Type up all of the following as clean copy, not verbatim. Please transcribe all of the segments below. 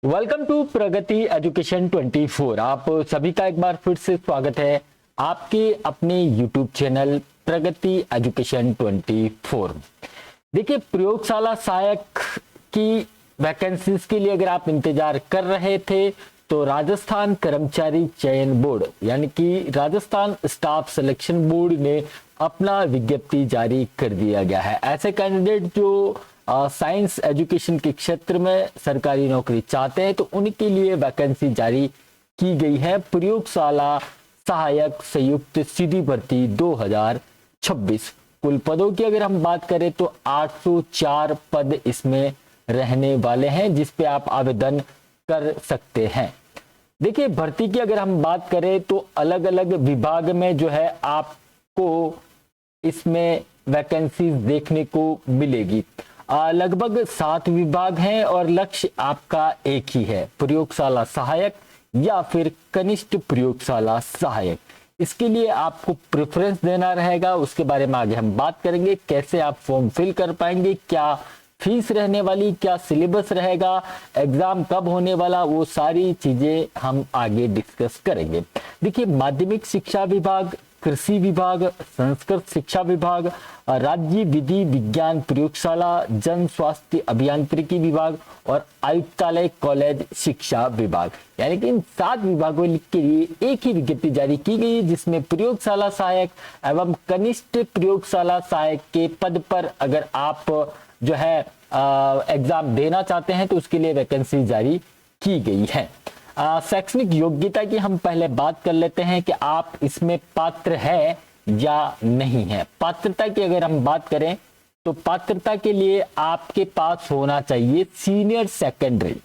Welcome to Pragati education 24। आप सभी का एक बार फिर से स्वागत है आपके अपने यूट्यूब चैनल प्रगति एजुकेशन 24। देखिए, प्रयोगशाला सहायक की वैकेंसीज के लिए अगर आप इंतजार कर रहे थे तो राजस्थान कर्मचारी चयन बोर्ड यानी कि राजस्थान स्टाफ सिलेक्शन बोर्ड ने अपना विज्ञप्ति जारी कर दिया गया है। ऐसे कैंडिडेट जो साइंस एजुकेशन के क्षेत्र में सरकारी नौकरी चाहते हैं तो उनके लिए वैकेंसी जारी की गई है। प्रयोगशाला सहायक संयुक्त सीधी भर्ती 2026। कुल पदों की अगर हम बात करें तो 804 पद इसमें रहने वाले हैं जिस पे आप आवेदन कर सकते हैं। देखिए, भर्ती की अगर हम बात करें तो अलग अलग विभाग में जो है आपको इसमें वैकेंसीज देखने को मिलेगी। लगभग 7 विभाग हैं और लक्ष्य आपका एक ही है, प्रयोगशाला सहायक या फिर कनिष्ठ प्रयोगशाला सहायक। इसके लिए आपको प्रेफरेंस देना रहेगा, उसके बारे में आगे हम बात करेंगे। कैसे आप फॉर्म फिल कर पाएंगे, क्या फीस रहने वाली, क्या सिलेबस रहेगा, एग्जाम कब होने वाला, वो सारी चीजें हम आगे डिस्कस करेंगे। देखिए, माध्यमिक शिक्षा विभाग, कृषि विभाग, संस्कृत शिक्षा विभाग, राज्य विधि विज्ञान प्रयोगशाला, जन स्वास्थ्य अभियांत्रिकी विभाग और आयुक्तालय कॉलेज शिक्षा विभाग, यानी कि इन 7 विभागों के लिए एक ही विज्ञप्ति जारी की गई है जिसमें प्रयोगशाला सहायक एवं कनिष्ठ प्रयोगशाला सहायक के पद पर अगर आप जो है एग्जाम देना चाहते हैं तो उसके लिए वैकेंसी जारी की गई है। शैक्षणिक योग्यता की हम पहले बात कर लेते हैं कि आप इसमें पात्र है या नहीं है। पात्रता की अगर हम बात करें तो पात्रता के लिए आपके पास होना चाहिए सीनियर सेकेंडरी।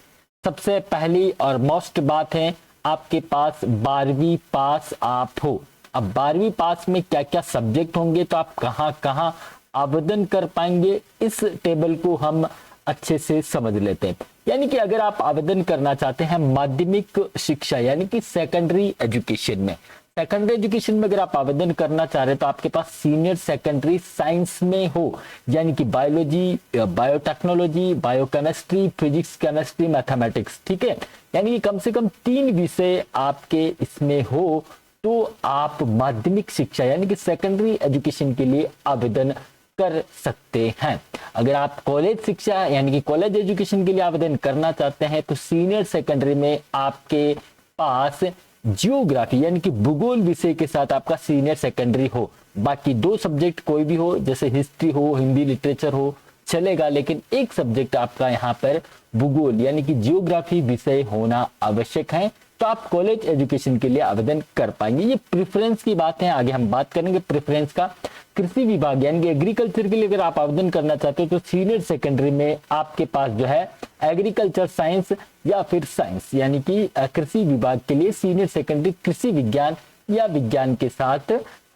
सबसे पहली और मोस्ट बात है, आपके पास 12वीं पास आप हो। अब 12वीं पास में क्या क्या सब्जेक्ट होंगे तो आप कहां कहां आवेदन कर पाएंगे, इस टेबल को हम अच्छे से समझ लेते हैं। यानी कि अगर आप आवेदन करना चाहते हैं माध्यमिक शिक्षा यानी कि सेकेंडरी एजुकेशन में, सेकेंडरी एजुकेशन में अगर आप आवेदन करना चाह रहे हैं तो आपके पास सीनियर सेकेंडरी साइंस में हो, यानी कि biology, biotechnology, biochemistry, physics, chemistry, mathematics, ठीक है। यानी कि कम से कम 3 विषय आपके इसमें हो तो आप माध्यमिक शिक्षा यानी कि सेकेंडरी एजुकेशन के लिए आवेदन कर सकते हैं। अगर आप कॉलेज शिक्षा यानी कि कॉलेज एजुकेशन के लिए आवेदन करना चाहते हैं तो सीनियर सेकेंडरी में आपके पास जियोग्राफी यानी कि भूगोल विषय के साथ आपका सीनियर सेकेंडरी हो। बाकी 2 सब्जेक्ट कोई भी हो, जैसे हिस्ट्री हो, हिंदी लिटरेचर हो, चलेगा, लेकिन एक सब्जेक्ट आपका यहाँ पर भूगोल यानी कि जियोग्राफी विषय होना आवश्यक है तो आप कॉलेज एजुकेशन के लिए आवेदन कर पाएंगे। ये प्रेफरेंस की बात है, आगे हम बात करेंगे प्रेफरेंस का। कृषि विभाग यानी कि एग्रीकल्चर के लिए अगर आप आवेदन करना चाहते हो तो सीनियर सेकेंडरी में आपके पास जो है एग्रीकल्चर साइंस या फिर साइंस यानी कि कृषि विभाग के लिए सीनियर सेकेंडरी कृषि विज्ञान या विज्ञान के साथ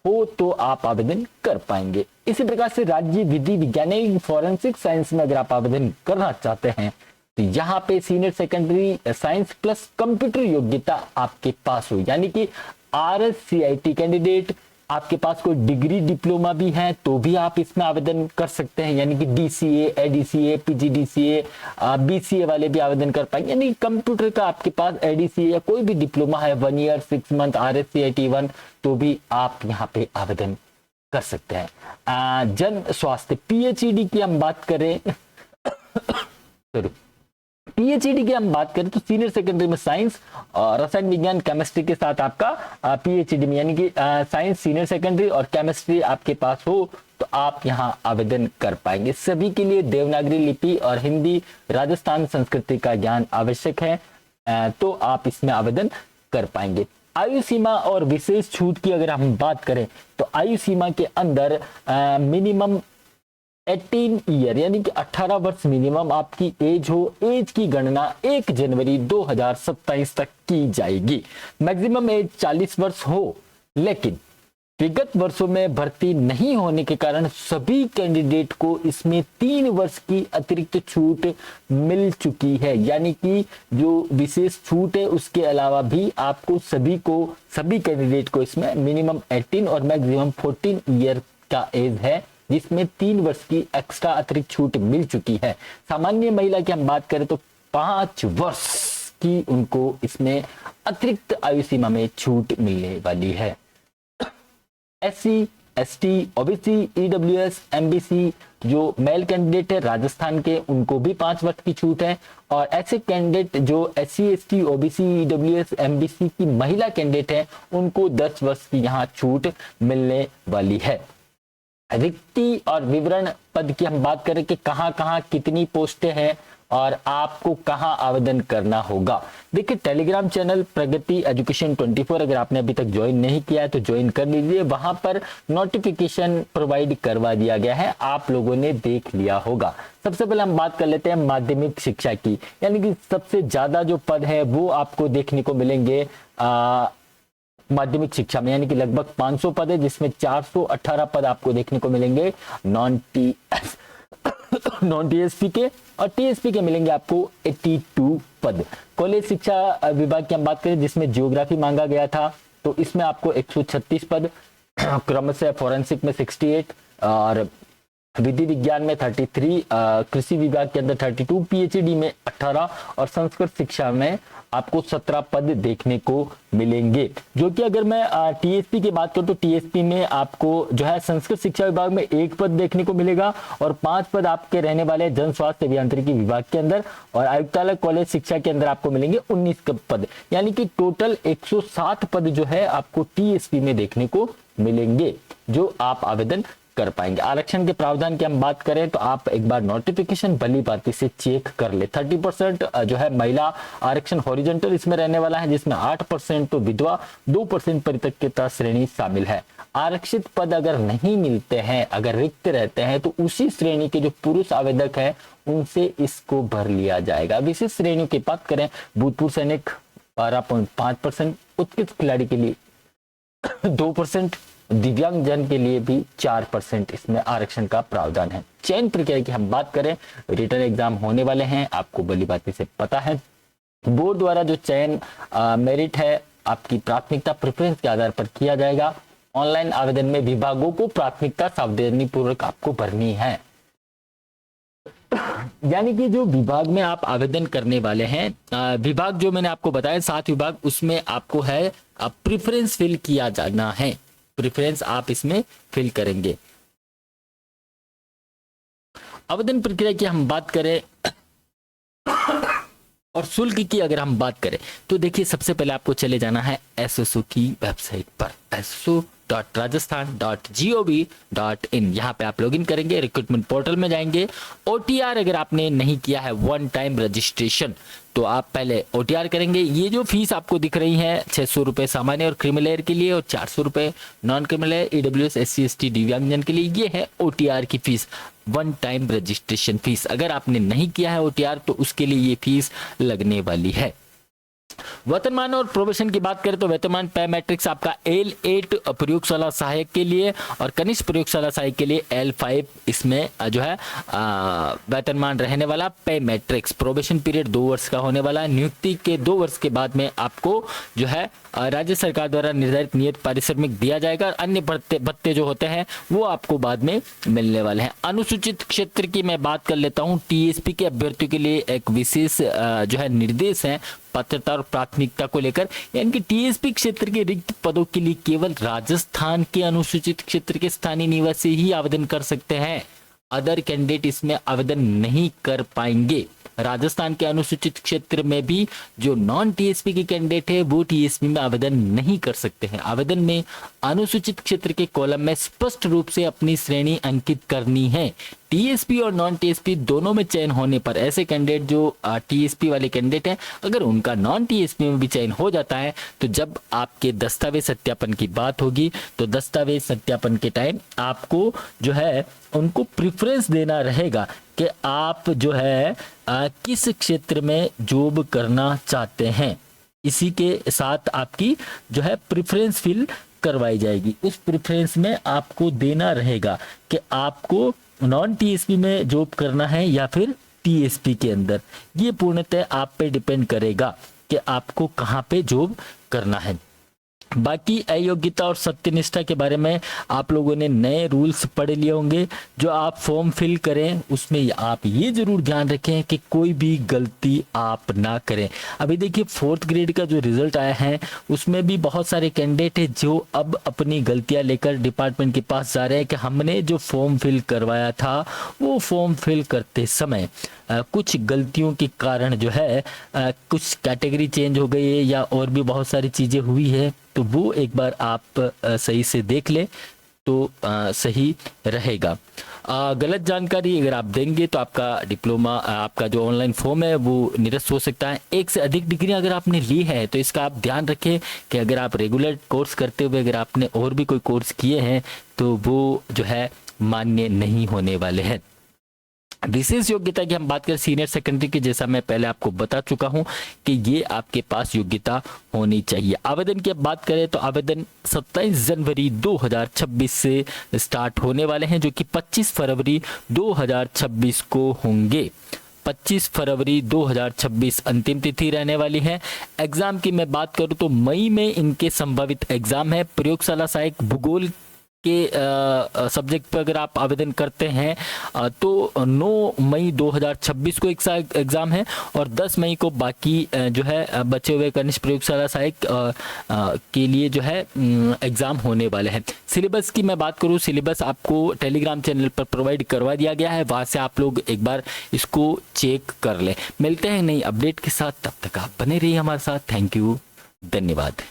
हो तो आप आवेदन कर पाएंगे। इसी प्रकार से राज्य विधि विज्ञान फॉरेंसिक साइंस में अगर आप आवेदन करना चाहते हैं तो यहाँ पे senior secondary science plus computer योग्यता आपके पास हो, यानी कि RSCIT कैंडिडेट, आपके पास कोई डिग्री डिप्लोमा भी है तो भी आप इसमें आवेदन कर सकते हैं, यानी कि DCA, ADCA, PGDCA, BCA वाले भी आवेदन कर पाएंगे। यानी कंप्यूटर का आपके पास ADCA या कोई भी डिप्लोमा है 1 ईयर 6 मंथ RSCIT 1 तो भी आप यहाँ पे आवेदन कर सकते हैं। जन स्वास्थ्य PhD की हम बात करें PhD की हम बात करें तो सीनियर सेकेंडरी में साइंस और रसायन विज्ञान केमिस्ट्री के साथ आपका PhD में यानी कि साइंस सीनियर सेकेंडरी और केमिस्ट्री आपके पास हो तो आप यहां आवेदन कर पाएंगे। सभी के लिए देवनागरी लिपि और हिंदी राजस्थान संस्कृति का ज्ञान आवश्यक है तो आप इसमें आवेदन कर पाएंगे। आयु सीमा और विशेष छूट की अगर हम बात करें तो आयु सीमा के अंदर मिनिमम 18 ईयर यानी कि 18 वर्ष मिनिमम आपकी एज हो। एज की गणना 1 जनवरी 2027 तक की जाएगी। मैक्सिमम एज 40 वर्ष हो, लेकिन विगत वर्षों में भर्ती नहीं होने के कारण सभी कैंडिडेट को इसमें 3 वर्ष की अतिरिक्त छूट मिल चुकी है। यानी कि जो विशेष छूट है उसके अलावा भी आपको सभी कैंडिडेट को इसमें मिनिमम 18 और मैक्सिमम 14 ईयर का एज है जिसमें 3 वर्ष की एक्स्ट्रा अतिरिक्त छूट मिल चुकी है। सामान्य महिला की हम बात करें तो 5 वर्ष की उनको इसमें अतिरिक्त आयु सीमा में छूट मिलने वाली है। SC, ST, OBC, EWS, MBC जो मेल कैंडिडेट है राजस्थान के, उनको भी 5 वर्ष की छूट है। और ऐसे कैंडिडेट जो SC, ST, OBC, EWS, MBC की महिला कैंडिडेट है, उनको 10 वर्ष की यहाँ छूट मिलने वाली है। रिक्ति और विवरण पद की हम बात करें कि कहां कहां कितनी पोस्टें हैं और आपको कहां आवेदन करना होगा। देखिए, टेलीग्राम चैनल प्रगति एजुकेशन 24 अगर आपने अभी तक ज्वाइन नहीं किया है तो ज्वाइन कर लीजिए। वहां पर नोटिफिकेशन प्रोवाइड करवा दिया गया है, आप लोगों ने देख लिया होगा। सबसे पहले हम बात कर लेते हैं माध्यमिक शिक्षा की, यानी कि सबसे ज्यादा जो पद है वो आपको देखने को मिलेंगे माध्यमिक शिक्षा में, यानी कि लगभग 500 पद है, जिसमें 418 पद आपको देखने को मिलेंगे नॉन टीएसपी के, और टीएसपी के मिलेंगे आपको 82 पद। कॉलेज शिक्षा विभाग की हम बात करें जिसमें जियोग्राफी मांगा गया था, तो इसमें आपको 136 पद, क्रमशः फोरेंसिक में 68 और विधि विज्ञान में 33, कृषि विभाग के अंदर 32, पीएचडी में 18 और संस्कृत शिक्षा में आपको 17 पद देखने को मिलेंगे। जो कि अगर मैं टीएसपी की बात करूं तो टीएसपी में आपको जो है संस्कृत शिक्षा विभाग में 1 पद देखने को मिलेगा और 5 पद आपके रहने वाले जन स्वास्थ्य अभियांत्रिकी विभाग के अंदर, और आयुक्तालय कॉलेज शिक्षा के अंदर आपको मिलेंगे 19 पद, यानी कि टोटल 107 पद जो है आपको टीएसपी में देखने को मिलेंगे, जो आप आवेदन कर पाएंगे। आरक्षण के प्रावधान की हम बात करें तो आप एक बार नोटिफिकेशन भली भांति से चेक कर ले। 30% जो है महिला आरक्षण हॉरिजॉन्टल इसमें रहने वाला है, जिसमें 8% तो विधवा, 2% परित्यक्ता श्रेणी शामिल है। आरक्षित पद अगर नहीं मिलते हैं, अगर रिक्त रहते हैं, तो उसी श्रेणी के जो पुरुष आवेदक है उनसे इसको भर लिया जाएगा। विशिष्ट श्रेणियों की बात करें, भूतपूर्व सैनिक 12.5%, उत्कृष्ट खिलाड़ी के लिए 2%, दिव्यांग जन के लिए भी 4% इसमें आरक्षण का प्रावधान है। चयन प्रक्रिया की हम बात करें, रिटर्न एग्जाम होने वाले हैं, आपको भली भांति से पता है। बोर्ड द्वारा जो चयन मेरिट है आपकी प्राथमिकता प्रेफरेंस के आधार पर किया जाएगा। ऑनलाइन आवेदन में विभागों को प्राथमिकता सावधानी पूर्वक आपको भरनी है, यानी कि जो विभाग में आप आवेदन करने वाले हैं, विभाग जो मैंने आपको बताया 7 विभाग, उसमें आपको है प्रेफरेंस फिल किया जाना है। प्रेफरेंस आप इसमें फिल करेंगे। आवेदन प्रक्रिया की हम बात करें और शुल्क की अगर हम बात करें तो देखिए, सबसे पहले आपको चले जाना है एसएसओ की वेबसाइट पर, SSO.rajasthan.gov.in। यहाँ पे आप लॉगिन करेंगे, रिक्रूटमेंट पोर्टल में जाएंगे। OTR अगर आपने नहीं किया है, 1 टाइम रजिस्ट्रेशन, तो आप पहले OTR करेंगे। ये जो फीस आपको दिख रही है 600 रुपए सामान्य और क्रिमिलेयर के लिए और 400 रुपए non creamy layer, EWS, SC, ST, दिव्यांगजन के लिए, ये है OTR की फीस, 1 टाइम रजिस्ट्रेशन फीस। अगर आपने नहीं किया है OTR तो उसके लिए ये फीस लगने वाली है। वेतनमान और प्रोबेशन की बात करें तो वेतनमान पे मैट्रिक्स आपका L8 प्रयोगशाला सहायक के लिए और कनिष्ठ प्रयोगशाला सहायक के लिए L5 इसमें जो है वेतनमान रहने वाला पे मैट्रिक्स। प्रोबेशन पीरियड 2 वर्ष का होने वाला है। नियुक्ति के 2 वर्ष के बाद में आपको जो है राज्य सरकार द्वारा निर्धारित नियत पारिश्रमिक दिया जाएगा और अन्य भत्ते जो होते हैं वो आपको बाद में मिलने वाले हैं। अनुसूचित क्षेत्र की मैं बात कर लेता हूं। टीएसपी के अभ्यर्थियों के लिए एक विशेष जो है निर्देश है पात्रता और प्राथमिकता को लेकर, यानी कि टीएसपी क्षेत्र के रिक्त पदों के लिए केवल राजस्थान के अनुसूचित क्षेत्र के स्थानीय निवासी ही आवेदन कर सकते हैं। अदर कैंडिडेट इसमें आवेदन नहीं कर पाएंगे। राजस्थान के अनुसूचित क्षेत्र में भी जो नॉन टीएसपी के कैंडिडेट है वो टीएसपी में आवेदन नहीं कर सकते हैं। आवेदन में अनुसूचित क्षेत्र के कॉलम में स्पष्ट रूप से अपनी श्रेणी अंकित करनी है। टीएसपी और नॉन टीएसपी दोनों में चयन होने पर ऐसे कैंडिडेट जो टीएसपी वाले कैंडिडेट हैं, अगर उनका नॉन टीएसपी में भी चयन हो जाता है तो जब आपके दस्तावेज सत्यापन की बात होगी तो दस्तावेज सत्यापन के टाइम आपको जो है उनको प्रेफरेंस देना रहेगा कि आप जो है किस क्षेत्र में जॉब करना चाहते हैं। इसी के साथ आपकी जो है प्रेफरेंस फिल करवाई जाएगी। उस प्रेफरेंस में आपको देना रहेगा कि आपको नॉन टीएसपी में जॉब करना है या फिर टीएसपी के अंदर। ये पूर्णतः आप पे डिपेंड करेगा कि आपको कहाँ पे जॉब करना है। बाकी अयोग्यता और सत्यनिष्ठा के बारे में आप लोगों ने नए रूल्स पढ़ लिए होंगे। जो आप फॉर्म फिल करें उसमें आप ये जरूर ध्यान रखें कि कोई भी गलती आप ना करें। अभी देखिए 4th ग्रेड का जो रिजल्ट आया है उसमें भी बहुत सारे कैंडिडेट हैं जो अब अपनी गलतियां लेकर डिपार्टमेंट के पास जा रहे हैं कि हमने जो फॉर्म फिल करवाया था वो फॉर्म फिल करते समय कुछ गलतियों के कारण जो है कुछ कैटेगरी चेंज हो गई है या और भी बहुत सारी चीज़ें हुई है, तो वो एक बार आप सही से देख लें तो सही रहेगा। गलत जानकारी अगर आप देंगे तो आपका डिप्लोमा, आपका जो ऑनलाइन फॉर्म है वो निरस्त हो सकता है। एक से अधिक डिग्री अगर आपने ली है तो इसका आप ध्यान रखें कि अगर आप रेगुलर कोर्स करते हुए अगर आपने और भी कोई कोर्स किए हैं तो वो जो है मान्य नहीं होने वाले हैं। विशेष योग्यता की हम बात करें सीनियर सेकेंडरी की, जैसा मैं पहले आपको बता चुका हूं कि ये आपके पास योग्यता होनी चाहिए। आवेदन की अब बात करें तो आवेदन 27 जनवरी 2026 से स्टार्ट होने वाले हैं, जो कि 25 फरवरी 2026 को होंगे। 25 फरवरी 2026 अंतिम तिथि रहने वाली है। एग्जाम की मैं बात करूं तो मई में इनके संभावित एग्जाम है। प्रयोगशाला सहायक भूगोल के सब्जेक्ट पर अगर आप आवेदन करते हैं तो 9 मई 2026 को एक एग्ज़ाम है और 10 मई को बाकी जो है बचे हुए कनिष्ठ प्रयोगशाला सहायक के लिए जो है एग्ज़ाम होने वाले हैं। सिलेबस की मैं बात करूं, सिलेबस आपको टेलीग्राम चैनल पर प्रोवाइड करवा दिया गया है, वहाँ से आप लोग एक बार इसको चेक कर लें। मिलते हैं नई अपडेट के साथ, तब तक आप बने रहिए हमारे साथ। थैंक यू, धन्यवाद।